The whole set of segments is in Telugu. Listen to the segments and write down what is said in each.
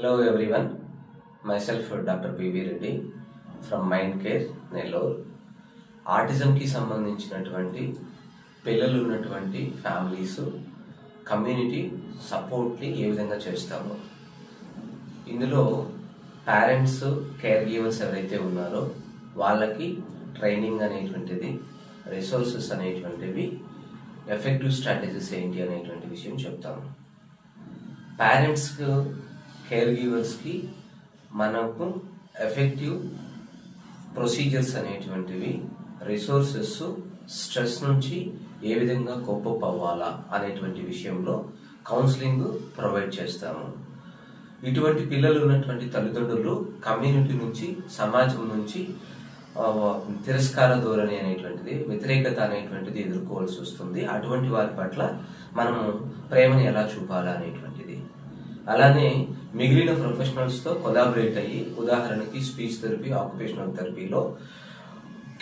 Hello everyone, myself Dr. P.V. Reddy from Mind Care, Nellore. ఆటిజంకి సంబంధించినటువంటి పిల్లలు ఉన్నటువంటి ఫ్యామిలీస్ కమ్యూనిటీ సపోర్ట్ని ఏ విధంగా చేస్తామో ఇందులో పేరెంట్స్ కేర్ గివర్స్ ఎవరైతే ఉన్నారో వాళ్ళకి ట్రైనింగ్ అనేటువంటిది, రిసోర్సెస్ అనేటువంటివి, ఎఫెక్టివ్ స్ట్రాటజీస్ ఏంటి అనేటువంటి విషయం చెప్తాము. పేరెంట్స్కి కేర్ గివర్స్కి మనకు ఎఫెక్టివ్ ప్రొసీజర్స్ అనేటువంటివి, రిసోర్సెస్, స్ట్రెస్ నుంచి ఏ విధంగా కోపప్ అవ్వాలా అనేటువంటి విషయంలో కౌన్సిలింగ్ ప్రొవైడ్ చేస్తాము. ఇటువంటి పిల్లలు ఉన్నటువంటి తల్లిదండ్రులు కమ్యూనిటీ నుంచి, సమాజం నుంచి తిరస్కార ధోరణి అనేటువంటిది, వ్యతిరేకత అనేటువంటిది ఎదుర్కోవాల్సి వస్తుంది. అటువంటి వారి పట్ల మనము ప్రేమని ఎలా చూపాలా అనేటువంటిది. అలానే మిగిలిన ప్రొఫెషనల్స్తో కొలాబరేట్ అయ్యి, ఉదాహరణకి స్పీచ్ థెరపీ, ఆక్యుపేషనల్ థెరపీలో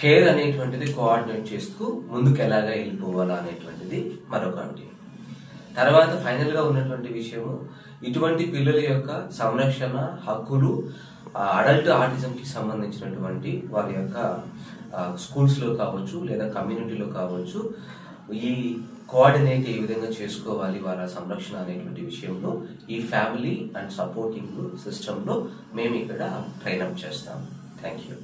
కేర్ అనేటువంటిది కోఆర్డినేట్ చేస్తూ ముందుకు ఎలాగా వెళ్ళిపోవాలా అనేటువంటిది మరొకటి. తర్వాత ఫైనల్గా ఉన్నటువంటి విషయము, ఇటువంటి పిల్లల యొక్క సంరక్షణ హక్కులు అడల్ట్ ఆటిజంకి సంబంధించినటువంటి వారి యొక్క స్కూల్స్లో కావచ్చు లేదా కమ్యూనిటీలో కావచ్చు, ఈ కోఆర్డినేట్ ఏ విధంగా చేసుకోవాలి వారి సంరక్షణ అనేటువంటి విషయంలో ఈ ఫ్యామిలీ అండ్ సపోర్టింగ్ సిస్టంలో మేము ఇక్కడ ట్రైనప్ చేస్తాము. Thank you.